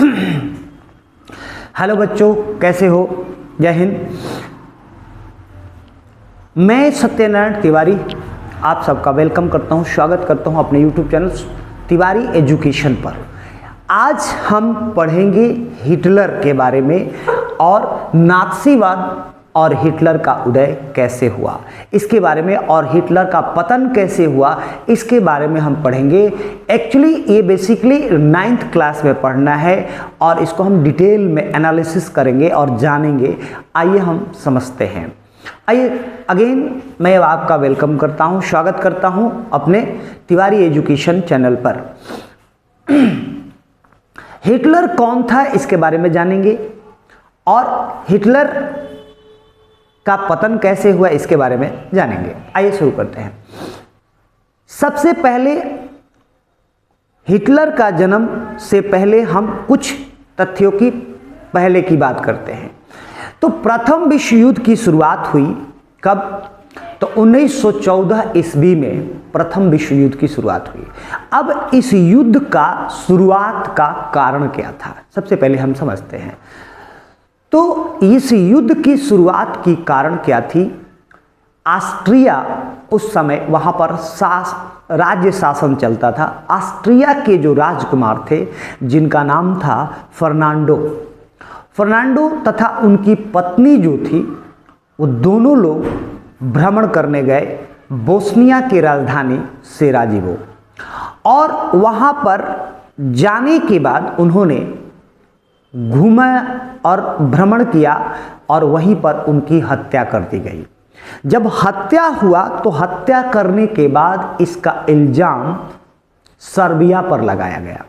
Hello बच्चों, कैसे हो? जय हिंद। मैं सत्यनारायण तिवारी आप सबका वेलकम करता हूं, स्वागत करता हूं अपने यूट्यूब चैनल तिवारी एजुकेशन पर। आज हम पढ़ेंगे हिटलर के बारे में और नाज़ीवाद और हिटलर का उदय कैसे हुआ इसके बारे में, और हिटलर का पतन कैसे हुआ इसके बारे में हम पढ़ेंगे। एक्चुअली ये बेसिकली 9th क्लास में पढ़ना है और इसको हम डिटेल में एनालिसिस करेंगे और जानेंगे। आइए हम समझते हैं। आइए अगेन मैं आपका वेलकम करता हूं, स्वागत करता हूं अपने तिवारी एजुकेशन चैनल पर। हिटलर कौन था इसके बारे में जानेंगे और हिटलर का पतन कैसे हुआ इसके बारे में जानेंगे। आइए शुरू करते हैं। सबसे पहले हिटलर का जन्म से पहले हम कुछ तथ्यों की पहले की बात करते हैं। तो प्रथम विश्व युद्ध की शुरुआत हुई कब? तो 1914 ईस्वी में प्रथम विश्व युद्ध की शुरुआत हुई। अब इस युद्ध का शुरुआत का कारण क्या था, सबसे पहले हम समझते हैं। तो इस युद्ध की शुरुआत की कारण क्या थी? ऑस्ट्रिया, उस समय वहां पर राज्य शासन चलता था। ऑस्ट्रिया के जो राजकुमार थे जिनका नाम था फर्नांडो तथा उनकी पत्नी जो थी, वो दोनों लोग भ्रमण करने गए बोस्निया की राजधानी सेराजेवो, और वहां पर जाने के बाद उन्होंने घूमा और भ्रमण किया और वहीं पर उनकी हत्या कर दी गई। जब हत्या हुआ तो हत्या करने के बाद इसका इल्जाम सर्बिया पर लगाया गया।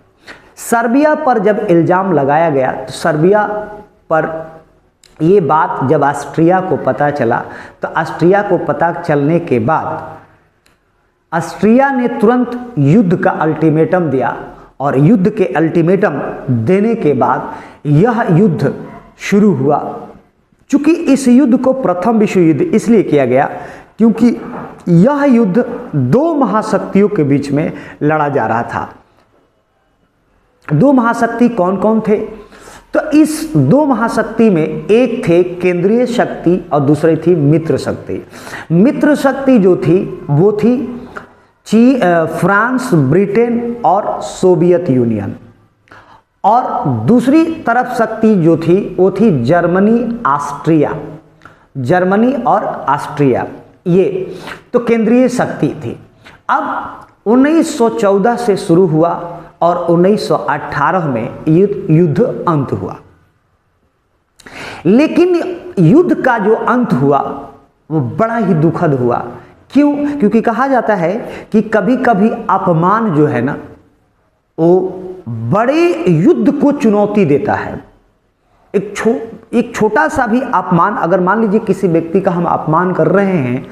सर्बिया पर जब इल्जाम लगाया गया तो सर्बिया पर ये बात जब ऑस्ट्रिया को पता चला, तो ऑस्ट्रिया को पता चलने के बाद ऑस्ट्रिया ने तुरंत युद्ध का अल्टीमेटम दिया, और युद्ध के अल्टीमेटम देने के बाद यह युद्ध शुरू हुआ। चूंकि इस युद्ध को प्रथम विश्व युद्ध इसलिए किया गया क्योंकि यह युद्ध दो महाशक्तियों के बीच में लड़ा जा रहा था। दो महाशक्ति कौन कौन थे? तो इस दो महाशक्ति में एक थे केंद्रीय शक्ति और दूसरी थी मित्र शक्ति। मित्र शक्ति जो थी वो थी फ्रांस, ब्रिटेन और सोवियत यूनियन, और दूसरी तरफ शक्ति जो थी वो थी जर्मनी और ऑस्ट्रिया। ये तो केंद्रीय शक्ति थी। अब 1914 से शुरू हुआ और 1918 में युद्ध अंत हुआ। लेकिन युद्ध का जो अंत हुआ वो बड़ा ही दुखद हुआ। क्यों? क्योंकि कहा जाता है कि कभी कभी अपमान जो है ना, वो बड़े युद्ध को चुनौती देता है। एक छोटा सा भी अपमान, अगर मान लीजिए किसी व्यक्ति का हम अपमान कर रहे हैं,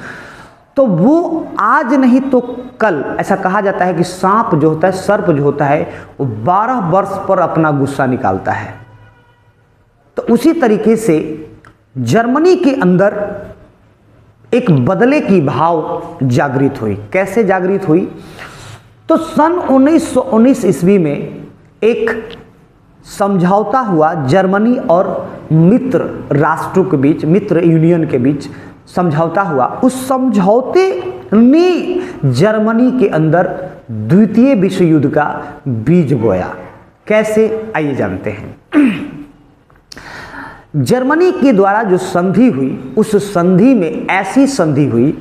तो वो आज नहीं तो कल, ऐसा कहा जाता है कि सांप जो होता है, सर्प जो होता है, वो 12 वर्ष पर अपना गुस्सा निकालता है। तो उसी तरीके से जर्मनी के अंदर एक बदले की भाव जागृत हुई। कैसे जागृत हुई? तो सन 1919 ईस्वी में एक समझौता हुआ जर्मनी और मित्र राष्ट्रों के बीच, मित्र यूनियन के बीच समझौता हुआ। उस समझौते ने जर्मनी के अंदर द्वितीय विश्व युद्ध का बीज बोया। कैसे? आइए जानते हैं। जर्मनी के द्वारा जो संधि हुई, उस संधि में ऐसी संधि हुई,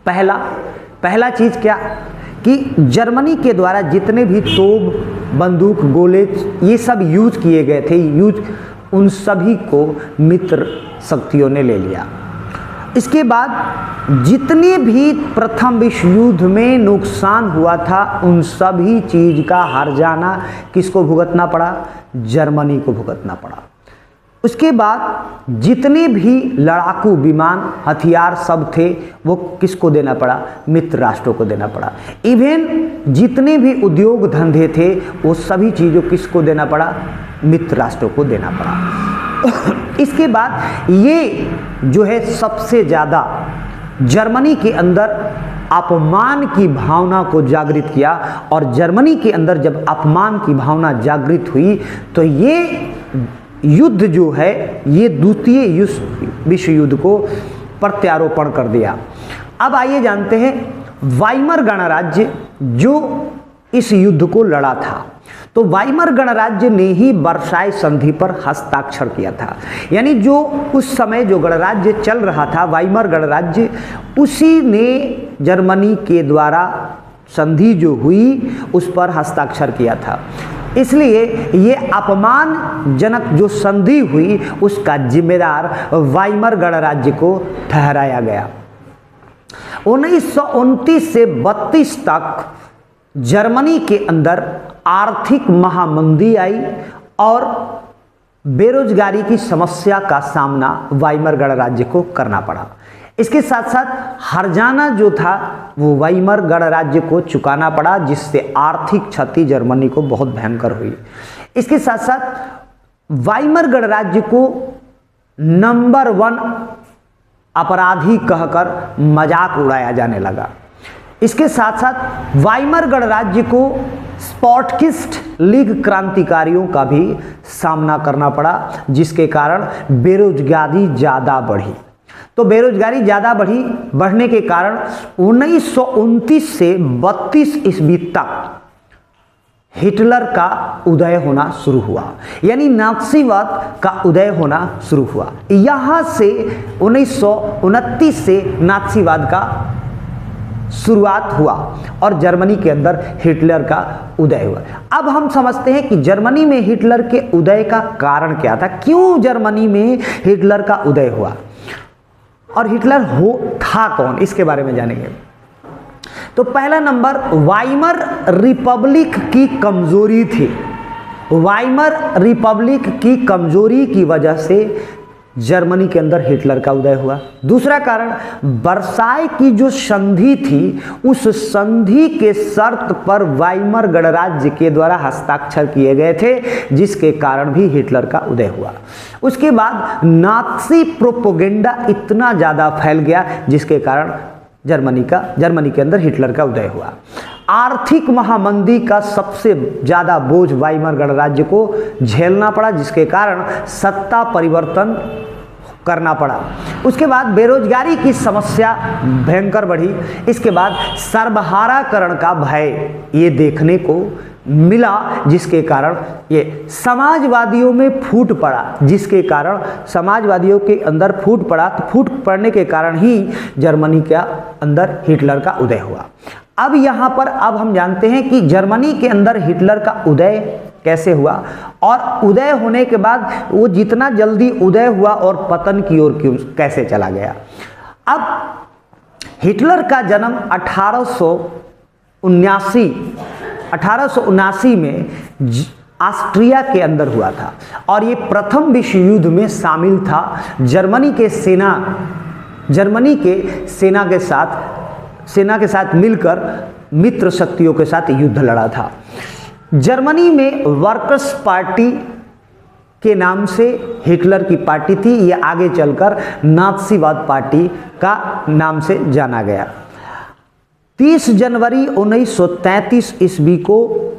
पहला चीज क्या कि जर्मनी के द्वारा जितने भी तोप, बंदूक, गोले ये सब यूज किए गए थे, उन सभी को मित्र शक्तियों ने ले लिया। इसके बाद जितने भी प्रथम विश्व युद्ध में नुकसान हुआ था, उन सभी चीज का हर्जाना किसको भुगतना पड़ा? जर्मनी को भुगतना पड़ा। उसके बाद जितने भी लड़ाकू विमान, हथियार सब थे, वो किसको देना पड़ा? मित्र राष्ट्रों को देना पड़ा। इवन जितने भी उद्योग धंधे थे, वो सभी चीज़ों किसको देना पड़ा? मित्र राष्ट्रों को देना पड़ा। इसके बाद ये जो है सबसे ज़्यादा जर्मनी के अंदर अपमान की भावना को जागृत किया। और जर्मनी के अंदर जब अपमान की भावना जागृत हुई तो ये युद्ध जो है ये द्वितीय विश्व युद्ध को प्रत्यारोपण कर दिया। अब आइए जानते हैं वाइमर गणराज्य जो इस युद्ध को लड़ा था। तो वाइमर गणराज्य ने ही वर्साय संधि पर हस्ताक्षर किया था। यानी जो उस समय जो गणराज्य चल रहा था वाइमर गणराज्य, उसी ने जर्मनी के द्वारा संधि जो हुई उस पर हस्ताक्षर किया था। इसलिए ये अपमानजनक जो संधि हुई उसका जिम्मेदार वाइमर गणराज्य को ठहराया गया। 1929 से 32 तक जर्मनी के अंदर आर्थिक महामंदी आई और बेरोजगारी की समस्या का सामना वाइमर गणराज्य को करना पड़ा। इसके साथ साथ हर्जाना जो था वो वाइमर गणराज्य को चुकाना पड़ा, जिससे आर्थिक क्षति जर्मनी को बहुत भयंकर हुई। इसके साथ साथ वाइमर गणराज्य को नंबर 1 अपराधी कहकर मजाक उड़ाया जाने लगा। इसके साथ साथ वाइमर गणराज्य को स्पॉटकिस्ट लीग क्रांतिकारियों का भी सामना करना पड़ा, जिसके कारण बेरोजगारी ज़्यादा बढ़ी। तो बेरोजगारी ज़्यादा बढ़ने के कारण 1929 से 32 ईस्वी तक हिटलर का उदय होना शुरू हुआ, यानी नात्सीवाद का उदय होना शुरू हुआ। यहाँ से 1929 से नात्सीवाद का शुरुआत हुआ और जर्मनी के अंदर हिटलर का उदय हुआ। अब हम समझते हैं कि जर्मनी में हिटलर के उदय का कारण क्या था, क्यों जर्मनी में हिटलर का उदय हुआ और हिटलर था कौन, इसके बारे में जानेंगे। तो पहला नंबर, वाइमर रिपब्लिक की कमजोरी थी। वाइमर रिपब्लिक की कमजोरी की वजह से जर्मनी के अंदर हिटलर का उदय हुआ। दूसरा कारण, वर्साय की जो संधि थी उस संधि के शर्त पर वाइमर गणराज्य के द्वारा हस्ताक्षर किए गए थे, जिसके कारण भी हिटलर का उदय हुआ। उसके बाद नात्सी प्रोपोगेंडा इतना ज़्यादा फैल गया जिसके कारण जर्मनी के अंदर हिटलर का उदय हुआ। आर्थिक महामंदी का सबसे ज़्यादा बोझ वाइमर गणराज्य को झेलना पड़ा, जिसके कारण सत्ता परिवर्तन करना पड़ा। उसके बाद बेरोजगारी की समस्या भयंकर बढ़ी। इसके बाद सर्वहाराकरण का भय ये देखने को मिला, जिसके कारण ये समाजवादियों में फूट पड़ा, जिसके कारण समाजवादियों के अंदर फूट पड़ा। तो फूट पड़ने के कारण ही जर्मनी के अंदर हिटलर का उदय हुआ। अब यहाँ पर हम जानते हैं कि जर्मनी के अंदर हिटलर का उदय कैसे हुआ और उदय होने के बाद वो जितना जल्दी उदय हुआ और पतन की ओर कैसे चला गया। अब हिटलर का जन्म 1879 में ऑस्ट्रिया के अंदर हुआ था और ये प्रथम विश्व युद्ध में शामिल था। जर्मनी के सेना के साथ मिलकर मित्र शक्तियों के साथ युद्ध लड़ा था। जर्मनी में वर्कर्स पार्टी के नाम से हिटलर की पार्टी थी, ये आगे चलकर नात्सीवाद पार्टी का नाम से जाना गया। 30 जनवरी 1933 ईस्वी को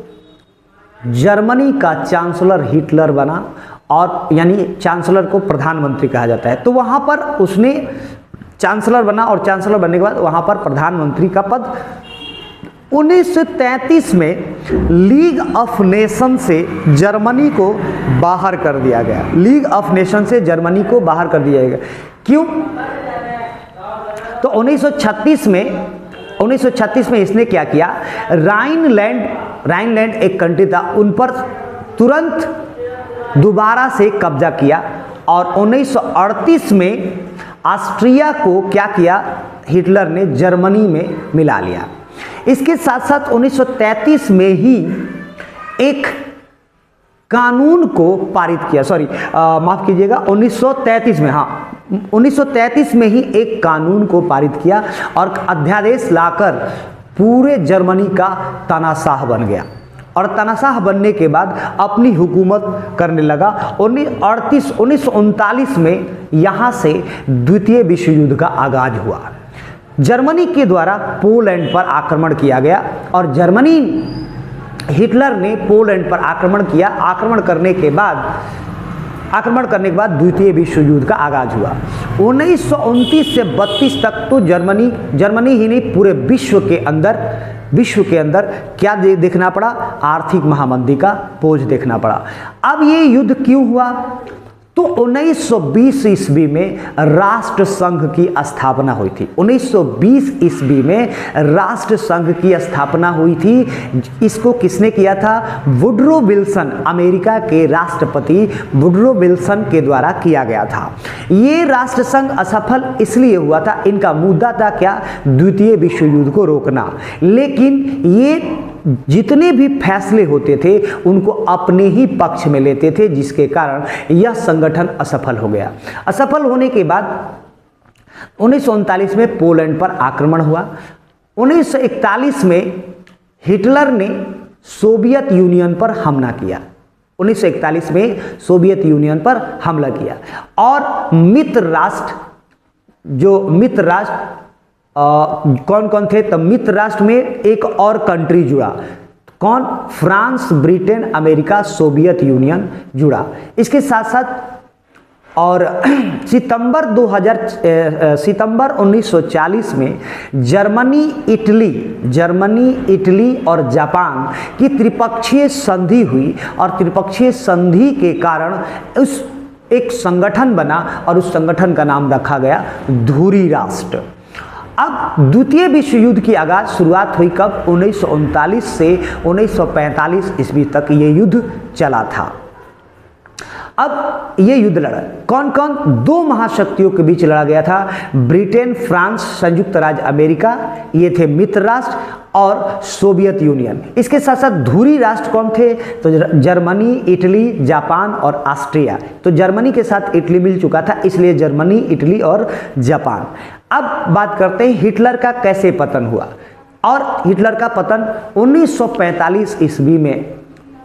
जर्मनी का चांसलर हिटलर बना और यानी चांसलर को प्रधानमंत्री कहा जाता है। तो वहाँ पर उसने चांसलर बना और चांसलर बनने के बाद वहाँ पर प्रधानमंत्री का पद 1933 में लीग ऑफ नेशन से जर्मनी को बाहर कर दिया गया। लीग ऑफ नेशन से जर्मनी को बाहर कर दिया गया। क्यों? तो 1936 में इसने क्या किया, राइनलैंड एक कंट्री था, उन पर तुरंत दोबारा से कब्जा किया और 1938 में ऑस्ट्रिया को क्या किया, हिटलर ने जर्मनी में मिला लिया। इसके साथ साथ 1933 में ही एक कानून को पारित किया, माफ कीजिएगा 1933 में, 1933 में ही एक कानून को पारित किया और अध्यादेश लाकर पूरे जर्मनी का तानाशाह बन गया और तानाशाह बनने के बाद अपनी हुकूमत करने लगा। 1939 में यहाँ से द्वितीय विश्व युद्ध का आगाज हुआ। जर्मनी के द्वारा पोलैंड पर आक्रमण किया गया और हिटलर ने पोलैंड पर आक्रमण किया। आक्रमण करने के बाद द्वितीय विश्व युद्ध का आगाज हुआ। 1929 से 32 तक तो जर्मनी ही नहीं, पूरे विश्व के अंदर क्या देखना पड़ा? आर्थिक महामंदी का बोझ देखना पड़ा। अब ये युद्ध क्यों हुआ? तो 1920 ईस्वी में राष्ट्र संघ की स्थापना हुई थी। 1920 ईस्वी में राष्ट्र संघ की स्थापना हुई थी। इसको किसने किया था? वुडरो विल्सन, अमेरिका के राष्ट्रपति वुडरो विल्सन के द्वारा किया गया था। ये राष्ट्र संघ असफल इसलिए हुआ था, इनका मुद्दा था क्या? द्वितीय विश्व युद्ध को रोकना। लेकिन ये जितने भी फैसले होते थे उनको अपने ही पक्ष में लेते थे, जिसके कारण यह संगठन असफल हो गया। असफल होने के बाद 1939 में पोलैंड पर आक्रमण हुआ। 1941 में हिटलर ने सोवियत यूनियन पर हमला किया। 1941 में सोवियत यूनियन पर हमला किया और मित्र राष्ट्र कौन कौन थे? तो मित्र राष्ट्र में एक और कंट्री जुड़ा। कौन? France, Britain, America, Soviet union जुड़ा। इसके साथ साथ और सितंबर 1940 में जर्मनी, इटली और जापान की त्रिपक्षीय संधि हुई और त्रिपक्षीय संधि के कारण उस एक संगठन बना और उस संगठन का नाम रखा गया धुरी राष्ट्र। अब द्वितीय विश्व युद्ध की शुरुआत हुई कब? 1939 से 1945 ईस्वी तक ये युद्ध चला था। अब ये युद्ध लड़ा कौन कौन? दो महाशक्तियों के बीच लड़ा गया था। ब्रिटेन, फ्रांस, संयुक्त राज्य अमेरिका, ये थे मित्र राष्ट्र, और सोवियत यूनियन। इसके साथ साथ धुरी राष्ट्र कौन थे? तो जर्मनी, इटली, जापान और ऑस्ट्रिया। तो जर्मनी के साथ इटली मिल चुका था, इसलिए जर्मनी, इटली और जापान। अब बात करते हैं हिटलर का कैसे पतन हुआ। और हिटलर का पतन 1945 ईस्वी में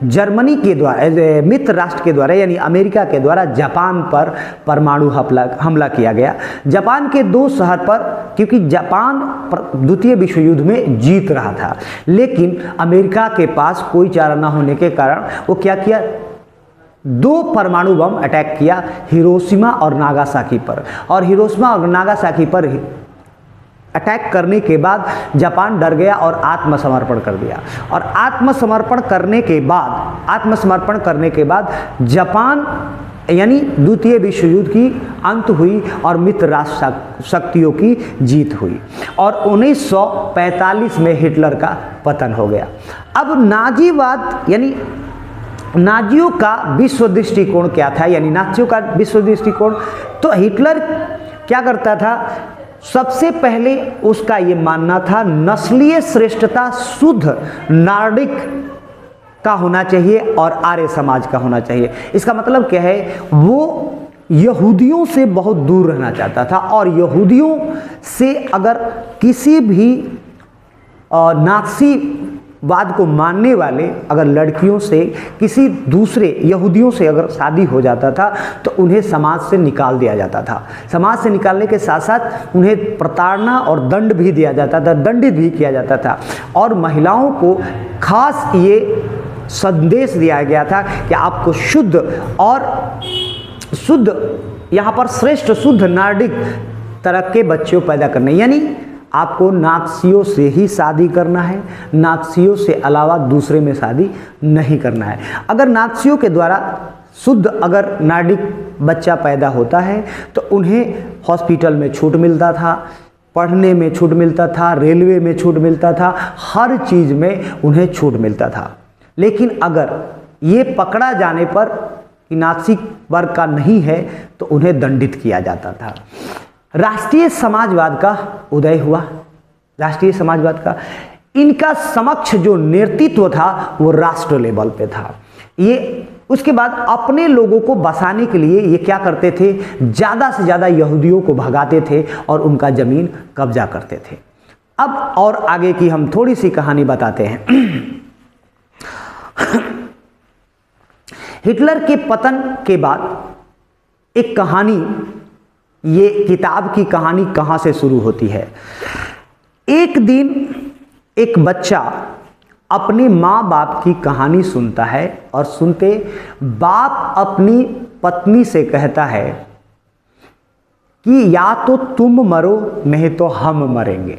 जर्मनी के द्वारा, मित्र राष्ट्र के द्वारा यानी अमेरिका के द्वारा जापान पर परमाणु हमला किया गया। जापान के दो शहर पर, क्योंकि जापान द्वितीय विश्व युद्ध में जीत रहा था, लेकिन अमेरिका के पास कोई चारा न होने के कारण वो क्या किया? दो परमाणु बम अटैक किया हिरोशिमा और नागासाकी पर। और हिरोशिमा और नागासाकी पर अटैक करने के बाद जापान डर गया और आत्मसमर्पण कर दिया। और आत्मसमर्पण करने के बाद जापान यानी द्वितीय विश्व युद्ध की अंत हुई और मित्र राष्ट्र शक्तियों की जीत हुई और 1945 में हिटलर का पतन हो गया। अब नाजीवाद यानी नाजियों का विश्व दृष्टिकोण क्या था? यानी नाजियों का विश्व दृष्टिकोण, तो हिटलर क्या करता था? सबसे पहले उसका ये मानना था नस्लीय श्रेष्ठता शुद्ध नार्डिक का होना चाहिए और आर्य समाज का होना चाहिए। इसका मतलब क्या है? वो यहूदियों से बहुत दूर रहना चाहता था और यहूदियों से अगर किसी भी नाज़ीवाद को मानने वाले अगर लड़कियों से किसी दूसरे यहूदियों से अगर शादी हो जाता था तो उन्हें समाज से निकाल दिया जाता था। समाज से निकालने के साथ साथ उन्हें प्रताड़ना और दंड भी दिया जाता था, दंडित भी किया जाता था। और महिलाओं को खास ये संदेश दिया गया था कि आपको शुद्ध यहाँ पर श्रेष्ठ शुद्ध नार्डिक तरह के बच्चों पैदा करने, यानी आपको नाज़ियों से ही शादी करना है, नाज़ियों से अलावा दूसरे में शादी नहीं करना है। अगर नाज़ियों के द्वारा शुद्ध अगर नार्डिक बच्चा पैदा होता है तो उन्हें हॉस्पिटल में छूट मिलता था, पढ़ने में छूट मिलता था, रेलवे में छूट मिलता था, हर चीज़ में उन्हें छूट मिलता था। लेकिन अगर ये पकड़ा जाने पर कि नाज़ी वर्ग का नहीं है तो उन्हें दंडित किया जाता था। राष्ट्रीय समाजवाद का उदय हुआ। राष्ट्रीय समाजवाद का इनका समक्ष जो नेतृत्व था वो राष्ट्र लेवल पे था। ये उसके बाद अपने लोगों को बसाने के लिए ये क्या करते थे? ज़्यादा से ज़्यादा यहूदियों को भगाते थे और उनका ज़मीन कब्जा करते थे। अब और आगे की हम थोड़ी सी कहानी बताते हैं। हिटलर के पतन के बाद एक कहानी, ये किताब की कहानी कहाँ से शुरू होती है? एक दिन एक बच्चा अपने माँ बाप की कहानी सुनता है और सुनते बाप अपनी पत्नी से कहता है कि या तो तुम मरो नहीं तो हम मरेंगे,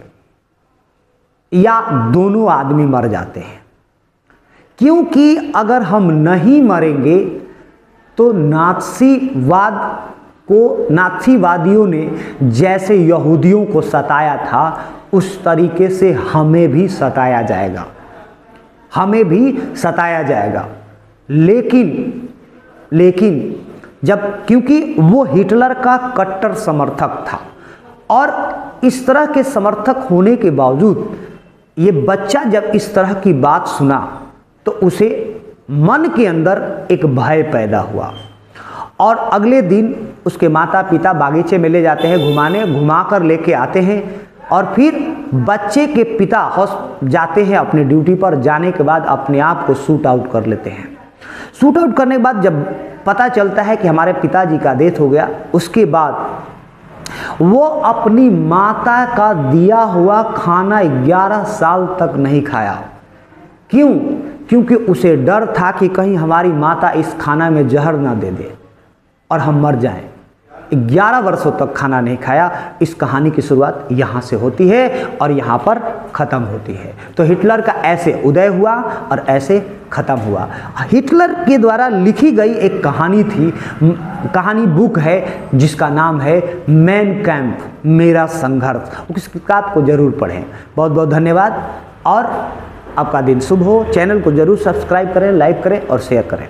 या दोनों आदमी मर जाते हैं, क्योंकि अगर हम नहीं मरेंगे तो नाथसीवादियों ने जैसे यहूदियों को सताया था उस तरीके से हमें भी सताया जाएगा, हमें भी सताया जाएगा। लेकिन जब, क्योंकि वो हिटलर का कट्टर समर्थक था और इस तरह के समर्थक होने के बावजूद ये बच्चा जब इस तरह की बात सुना तो उसे मन के अंदर एक भय पैदा हुआ और अगले दिन उसके माता पिता बागीचे में ले जाते हैं घुमाने, घुमा कर लेके आते हैं और फिर बच्चे के पिता जाते हैं अपने ड्यूटी पर, जाने के बाद अपने आप को शूट आउट कर लेते हैं। शूट आउट करने के बाद जब पता चलता है कि हमारे पिताजी का डेथ हो गया, उसके बाद वो अपनी माता का दिया हुआ खाना 11 साल तक नहीं खाया। क्यों? क्योंकि उसे डर था कि कहीं हमारी माता इस खाना में जहर ना दे दे और हम मर जाएं। 11 वर्षों तक खाना नहीं खाया। इस कहानी की शुरुआत यहाँ से होती है और यहाँ पर ख़त्म होती है। तो हिटलर का ऐसे उदय हुआ और ऐसे ख़त्म हुआ। हिटलर के द्वारा लिखी गई एक कहानी थी, कहानी बुक है जिसका नाम है मैन कैंप, मेरा संघर्ष। उस किताब को ज़रूर पढ़ें। बहुत बहुत धन्यवाद और आपका दिन शुभ हो। चैनल को ज़रूर सब्सक्राइब करें, लाइक करें और शेयर करें।